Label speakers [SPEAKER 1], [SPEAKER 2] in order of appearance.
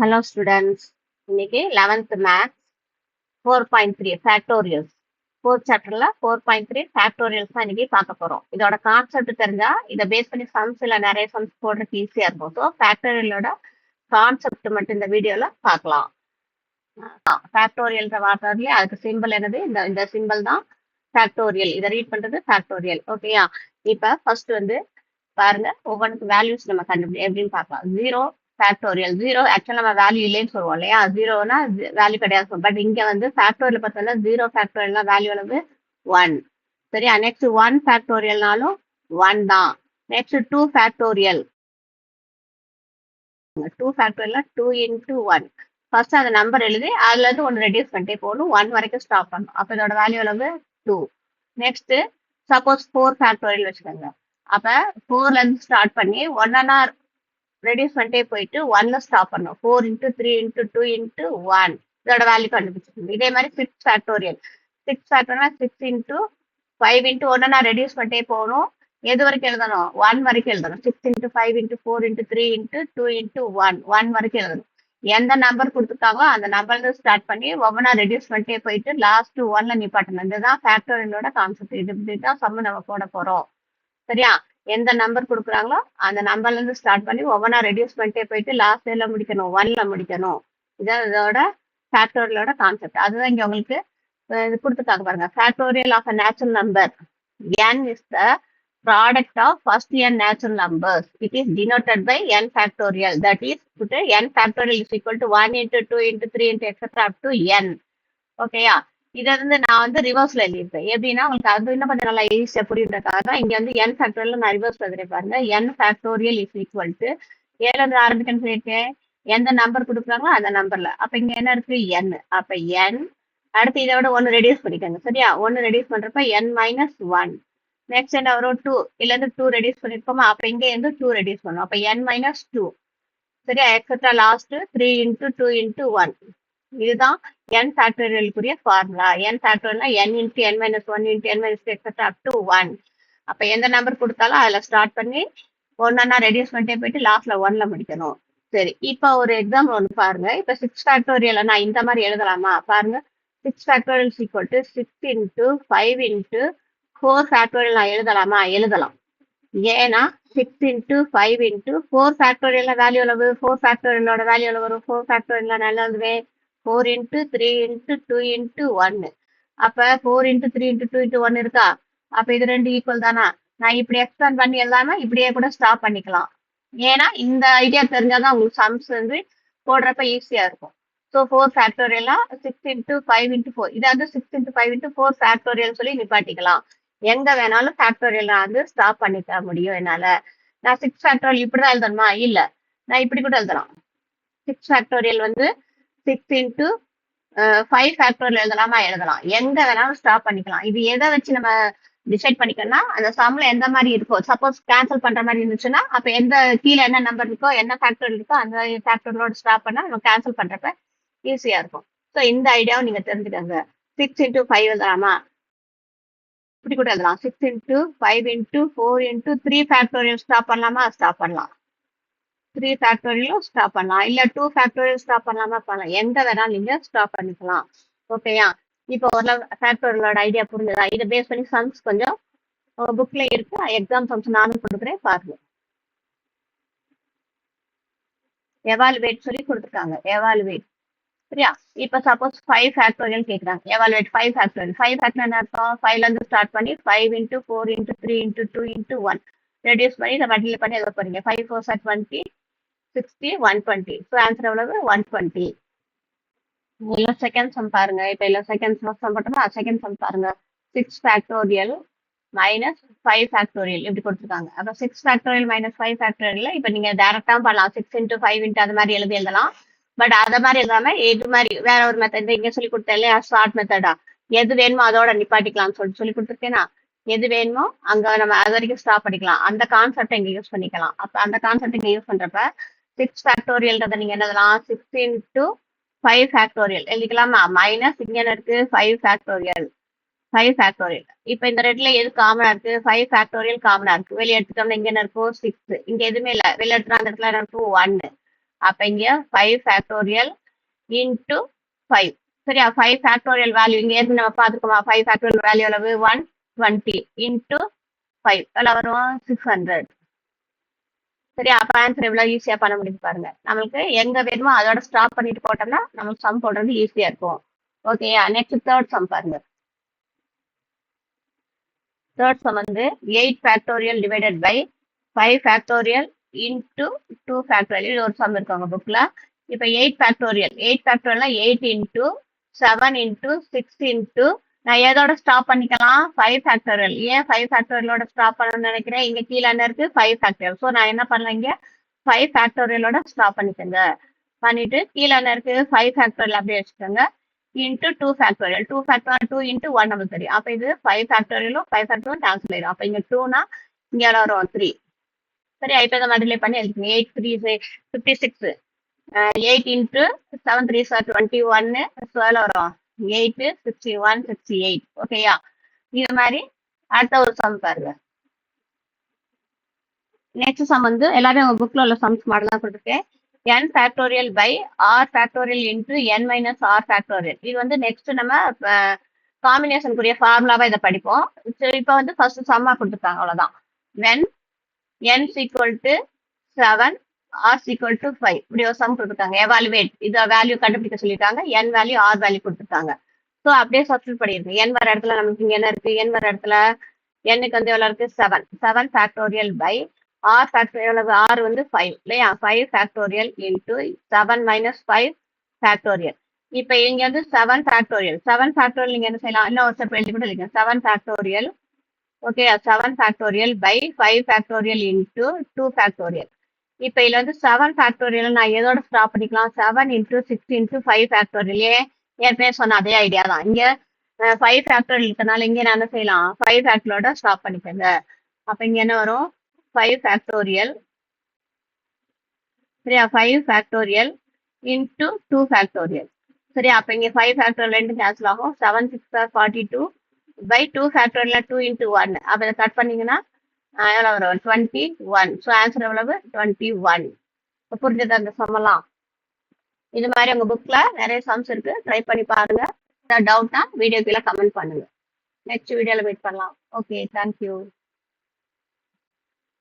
[SPEAKER 1] Hello students. இன்னைக்கு 11th maths 4.3 ஃபேக்டோரியல்ஸ் 4th சாப்டர்ல 4.3 ஃபேக்டோரியல்ஸ் தான் இன்னைக்கு பார்க்க போறோம். இதோட கான்செப்ட் தெரிஞ்சா இதை பேஸ் பண்ணி சம்ஸ் இல்ல நிறைய சம்ஸ் போடுறதுக்கு ஈஸியா இருக்கும். ஸோ ஃபேக்டோரியலோட கான்செப்ட் மட்டும் இந்த வீடியோல பார்க்கலாம். ஃபேக்டோரியல்ன்ற வார்த்தையிலே அதுக்கு சிம்பிள் என்னது, இந்த சிம்பிள் தான் ஃபேக்டோரியல். இதை ரீட் பண்றது ஃபேக்டோரியல். ஓகேயா? இப்ப ஃபர்ஸ்ட் வந்து பாருங்க, ஒவ்வொன்றுக்கு வேல்யூஸ் நம்ம கண்டுபிடி எப்படின்னு பார்க்கலாம். 0 ஃபேக்டோரியல். 0 ஆக்சுவலா நம்ம வேல்யூ இல்லைன்னு சொல்லுவோம் இல்லையா, 0னா வேல்யூ கிடையாது. பட் இங்க வந்து ஃபேக்டோரியல் பார்த்தோம்னா 0 ஃபேக்டோரியல்னா வேல்யூ அளவு 1. சரியா? நெக்ஸ்ட் 1 ஃபேக்டோரியல்னாலும் 1 தான். Next 2 factorial. 2 ஃபேக்டோரியல்னா 2 into 1. ஃபர்ஸ்ட் அந்த நம்பர் எழுதி அதுல இருந்து ஒன்று ரெடியூஸ் பண்ணிட்டே போகணும், 1 வரைக்கும் ஸ்டாப் பண்ணணும். அப்ப இதோட வேல்யூ அளவு 2. நெக்ஸ்ட் சப்போஸ் 4 ஃபேக்டோரியல் வச்சுக்கோங்க. அப்ப 4ல இருந்து ஸ்டார்ட் பண்ணி 1 ரெடியூஸ் பண்ணிட்டே போயிட்டு 1ல ஸ்டாப் பண்ணும். 4 into 3 into 2 into 1 இதோட வேல்யூ கண்டுபிடிச்சிருக்கோம். இதே மாதிரி 6 factorial. 6 factorial 6 into 5 into 1 reduce பண்ணிட்டே போகணும். எது வரைக்கும் எழுதணும்? 1 வரைக்கும் எழுதணும். 6 into 5 into 4 into 3 into 2 into 1 வரைக்கும் எழுதணும். எந்த நம்பர் கொடுத்துருக்காங்களோ அந்த நம்பர்ல ஸ்டார்ட் பண்ணி ஒவ்வொன்றா ரெடியூஸ் பண்ணிட்டே போயிட்டு லாஸ்ட் 1ல நிப்பாட்டணும். இதுதான் ஃபேக்டோரியலோட கான்செப்ட். இதுதான் சம்மு நம்ம போட போறோம். சரியா? எந்த நம்பர் கொடுக்குறாங்களோ அந்த நம்பர்ல இருந்து ஸ்டார்ட் பண்ணி ஒவ்வொன்றா ரெடியூஸ் பண்ணிட்டே போயிட்டு லாஸ்ட் இயர்ல முடிக்கணும், 1ல முடிக்கணும். இதான் இதோட ஃபேக்டோரியலோட கான்செப்ட். அதுதான் இங்க உங்களுக்கு கொடுத்துருக்காங்க பாருங்க. Factorial of a natural number n is the product of first n natural numbers. It is denoted by n factorial. That is, put n factorial is equal to 1 into 2 into 3 into etc. up to n. ஓகேயா? இதை வந்து நான் வந்து ரிவர்ஸ்ல எழுதியிருப்பேன். எப்படின்னா உங்களுக்கு அது இன்னும் கொஞ்சம் நல்லா ஈஸியா புரியுறதுக்காக தான் இங்க வந்து n ஃபேக்டோரியல் நான் ரிவர்ஸ் எழுதுறேன் பாருங்க. n factorial is equal to ஏல இருந்து ஆரம்பிக்கணும்னு சொல்லியிருக்கேன். எந்த நம்பர் கொடுக்குறாங்களோ அந்த நம்பர்ல. அப்ப இங்க என்ன இருக்கு? n. அப்ப n அடுத்து இதை விட 1 ரெடியூஸ் பண்ணிக்கோங்க. சரியா? 1 ரெடியூஸ் பண்றப்ப n minus 1. நெக்ஸ்ட் என்ன வரும்? 2. இல்ல இருந்து 2 ரெடியூஸ் பண்ணிருக்கோமா, அப்ப இங்க இருந்து 2 ரெடியூஸ் பண்ணும். அப்ப n minus 2. சரியா? Etcetera last 3 into 2 into 1. இதுதான் n ஃபேக்டோரியலுக்குரிய ஃபார்முலா. n ஃபேக்டோரியல்னா n into n minus 1 into n minus 2 etc. up to 1. அப்ப எந்த நம்பர் கொடுத்தாலும் அதுல ஸ்டார்ட் பண்ணி ஒன்னா ரெடியூஸ் பண்ணிட்டே போயிட்டு லாஸ்ட்ல 1ல முடிக்கணும். சரி, இப்ப ஒரு எக்ஸாம்பிள் ஒன்று பாருங்க. இப்ப 6 ஃபேக்டோரியல் நான் இந்த மாதிரி எழுதலாமா? பாருங்க, 6 factorial equal to 6 into 5 into 4 factorial நான் எழுதலாமா? எழுதலாம். ஏன்னா 6 into 5 into 4 ஃபேக்டோரியல் வேல்யூ அளவு 4 ஃபேக்டோரியலோட வேல்யூ அளவு வரும். 4 ஃபேக்டோரியல் நல்லா எழுதுவேன். 4 into 3 into 2 into 1. அப்ப 4 into 3 into 2 into 1 இருக்கா? அப்ப இது ரெண்டு ஈக்குவல் தானா? நான் இப்படி எக்ஸ்பேண்ட் பண்ணி எழுதாம இப்படியே கூட ஸ்டாப் பண்ணிக்கலாம். ஏன்னா இந்த ஐடியா தெரிஞ்சாதான் உங்களுக்கு சம்ஸ் வந்து போடுறப்ப ஈஸியா இருக்கும். So 4 ஃபேக்டோரியலா 6 into 5 into 4. இதை வந்து 6 into 5 into 4 ஃபேக்டோரியல் சொல்லி நிப்பாட்டிக்கலாம். எங்க வேணாலும் ஃபேக்டோரியல் வந்து ஸ்டாப் பண்ணிக்க முடியும் என்னால. நான் 6 ஃபேக்டோரியல் இப்படிதான் எழுதணுமா? இல்ல, நான் இப்படி கூட எழுதலாம். 6 ஃபேக்டோரியல் வந்து 6 into 5 ஃபேக்டோரியல் எழுதலாமா? எழுதலாம். எங்க வேணாலும் ஸ்டாப் பண்ணிக்கலாம். இது எதை வச்சு நம்ம டிசைட் பண்ணிக்கணும்னா அந்த சம்ல எந்த மாதிரி இருக்கோ. சப்போஸ் கேன்சல் பண்ற மாதிரி இருந்துச்சுன்னா அப்ப எந்த கீழே என்ன நம்பர் இருக்கோ, என்ன ஃபேக்டோரியல் இருக்கோ அந்த ஃபேக்டோரியலோட ஸ்டாப் பண்ணா நம்ம கேன்சல் பண்றப்ப ஈஸியா இருக்கும். ஸோ இந்த ஐடியாவும் நீங்க தெரிஞ்சுக்கோங்க. 6 into 5 எழுதலாமா? இப்படி கூட எழுதலாம். 6 into 5 into 4 into 3 factorial stop பண்ணலாமா? ஸ்டாப் பண்ணலாம். 3 ஃபேக்டோரியலும் ஸ்டாப் பண்ணலாம். இல்ல 2 ஃபேக்டோரியல் ஸ்டாப் பண்ணலாமா? பண்ணலாம். எங்க வேணாலும் நீங்க ஸ்டாப் பண்ணிக்கலாம். ஓகேயா? இப்போ ஒரு ஃபேக்டோரியலோட ஐடியா புரிஞ்சதா? இதை பேஸ் பண்ணி சம்ஸ் கொஞ்சம் புக்ல இருக்கு. எக்ஸாம் சம்ஸ் நானும் கொடுக்குறேன், பாருங்க. எவாலுவேட் சொல்லி கொடுத்துருக்காங்க. எவாலுவேட். சரியா? இப்ப சப்போஸ் 5 ஃபேக்டோரியல் கேட்குறாங்க. Evaluate 5 factorial. 5 ஃபேக்டோரியல் என்ன அர்த்தம்? 5ல இருந்து ஸ்டார்ட் பண்ணி 5 into 4 into 3 into 2 into 1 reduce பண்ணி இதை மல்டிப்ளை பண்ணி எழுத போறீங்க. 5 4 are 20, 60, 120. ஸோ ஆன்சர் எவ்வளவு? 120. இல்ல செகண்ட் சம் பாருங்க. இப்ப இல்ல செகண்ட் சம் மட்டுமா? செகண்ட் சம் பாருங்க. 6 ஃபேக்டோரியல் minus 5 ஃபேக்டோரியல் இப்படி கொடுத்துருக்காங்க. அப்ப 6 ஃபேக்டோரியல் minus 5 ஃபேக்டோரியல் இப்ப நீங்க டைரக்டா பண்ணலாம். 6 into 5 into அது மாதிரி எழுதலாம். பட் அத மாதிரி எழுதாம இது மாதிரி வேற ஒரு மெத்தட் இங்க சொல்லி கொடுத்தேன் இல்லையா, ஷார்ட் மெத்தடா. எது வேணுமோ அதோட நிப்பாட்டிக்கலாம்னு சொல்லி கொடுத்துருக்கேன்னா, எது வேணுமோ அங்க நம்ம அது வரைக்கும் ஸ்டாப் பண்ணிக்கலாம். அந்த கான்செப்ட் இங்க யூஸ் பண்ணிக்கலாம். அப்ப அந்த கான்செப்ட் இங்க யூஸ் பண்றப்ப 6 ஃபேக்டோரியல்ன்றத நீங்க என்ன எழுதலாம்? 6 into 5 ஃபேக்டோரியல் எழுதிக்கலாமா? மைனஸ் இங்க என்ன இருக்கு? 5 ஃபேக்டோரியல். 5 ஃபேக்டோரியல். இப்ப இந்த ரெண்டுல எது காமனா இருக்கு? 5 ஃபேக்டோரியல் காமனா இருக்கு. வெளியே எடுத்துட்டோம்னா இங்க என்ன இருக்கும்? 6. இங்க எதுவுமே இல்ல. வெளியே எடுத்துட்டா அந்த இடத்துல என்ன இருக்கும்? 1. அப்ப இங்க 5 ஃபேக்டோரியல் இன்டு 5. சரியா? 5 ஃபேக்டோரியல் வேல்யூ இங்க ஏற்கனவே நம்ம பார்த்துக்கோமா? 5 ஃபேக்டோரியல் வேல்யூ எவ்வளவு? 120 இன்டு 5 எவ்வளவு வரும்? 600. சரியா? அப்ப ஆன்சர் எவ்வளவு ஈஸியா பண்ண முடியும் பாருங்க. நம்மளுக்கு எங்க வேணுமோ அதோட ஸ்டாப் பண்ணிட்டு போட்டோம்னா நமக்கு சம் போடுறது ஈஸியா இருக்கும். ஓகேயா? நெக்ஸ்ட் தேர்ட் சம் பாருங்க. தேர்ட் சம் வந்து 8 factorial divided by 5 factorial into 2 factorial. இது ஒரு சம் இருக்கு உங்க புக்ல. இப்போ 8 ஃபேக்டோரியல் 8 ஃபேக்டோரியல்னா 8 இன்டு 7 இன்டு 6 இன்டு நான் எதோட ஸ்டாப் பண்ணிக்கலாம்? 5 ஃபேக்டோரியல். ஏன் 5 ஃபேக்டோரியலோட ஸ்டாப் பண்ணணும்னு நினைக்கிறேன்? இங்க கீழே என்ன இருக்கு? 5 ஃபேக்டோரியல். ஸோ நான் என்ன பண்ணலாம்? இங்க 5 ஃபேக்டோரியலோட ஸ்டாப் பண்ணிக்கோங்க. பண்ணிட்டு கீழே என்ன இருக்கு? 5 ஃபேக்டோரியல் அப்படியே வச்சுக்கோங்க. Into 2 factorial. 2 ஃபேக்டோரியல் 2 இன்டு 1 நமக்கு தெரியும். அப்போ இது 5 ஃபேக்டோரியலும் 5 ஃபேக்டோரியலும் கேன்சல் ஆயிடும். அப்போ இங்க 2னா இங்க எவ்வளோ வரும்? 3. சரி, இப்போ இதை மல்டிப்ளை பண்ணி எழுதிக்கோங்க. 8 3 56. 8 இன்ட்டு 7 3 21. ஸோ எவ்வளோ வரும்? 8 61 68. ஓகேயா? இது மாதிரி அடுத்த ஒரு சம் பாருங்க. நெக்ஸ்ட் சம் வந்து எல்லாரும் உங்க புக்ல உள்ள சம்ஸ் மாடல் தான் கொடுத்துருக்கேன். n factorial by r factorial into n minus r factorial. இது வந்து நெக்ஸ்ட் நம்ம காம்பினேஷனுக்குரிய ஃபார்முலாவா இதை படிப்போம். இப்போ வந்து ஃபர்ஸ்ட் சம்மா கொடுத்துருக்காங்க, அவ்வளோதான். when n equal to 7 r equal to 5 இப்படி ஒரு சம் கொடுத்துருக்காங்க. எவாலுவேட் இதை வேல்யூ கண்டுபிடிக்க சொல்லியிருக்காங்க. n வேல்யூ r வேல்யூ கொடுத்துருக்காங்க. ஸோ அப்படியே சப்ஸ்டிட் பண்ணிருக்கு. n வர இடத்துல நமக்கு இங்க என்ன இருக்கு? n வர இடத்துல n-க்கு வந்து எவ்வளோ இருக்கு? 7 factorial by r factorial r வந்து 5 இல்லையா? 5 ஃபேக்டோரியல் இன்டு 7 மைனஸ் 5 ஃபேக்டோரியல். இப்போ இங்க வந்து 7 ஃபேக்டோரியல் நீங்க என்ன செய்யலாம்? இன்னும் ஒரு ஸ்டெப் எழுதி கூட இல்லைங்க. 7 factorial. Okay, 7 factorial by 5 factorial into 2 factorial. இப்போ இதுல வந்து 7 ஃபேக்டோரியல் நான் எதோட ஸ்டாப் பண்ணிக்கலாம்? 7 இன்டு 6 இன்டு 5 ஃபேக்டோரியல். ஏற்கனவே சொன்ன அதே ஐடியா தான். இங்க 5 ஃபேக்டோரியல் இருக்கனால இங்க நான் என்ன செய்யலாம்? 5 ஃபேக்டரோட ஸ்டாப் பண்ணிக்கோங்க. அப்ப இங்க என்ன வரும்? 5 ஃபேக்டோரியல். சரியா? 5 ஃபேக்டோரியல் இன்டு 2 ஃபேக்டோரியல். சரியா? அப்ப இங்க 5 ஃபேக்டோரியல் ரெண்டு கேன்சல் ஆகும். 7 6 42 பை 2 ஃபேக்டோரியல் 2 இன்டு 1. அப்ப இதை கட் பண்ணீங்கன்னா எவ்வளவு வரும்? 21. ஸோ ஆன்சர் எவ்வளவு? 21. புரிஞ்சது அந்த சம்மெல்லாம்? இது மாதிரி உங்க புக்ல நிறைய சம்ஸ் இருக்கு, ட்ரை பண்ணி பாருங்க. டவுட்னா வீடியோ கீழே கமெண்ட் பண்ணுங்க. நெக்ஸ்ட் வீடியோல வெயிட் பண்ணலாம். Okay, thank you.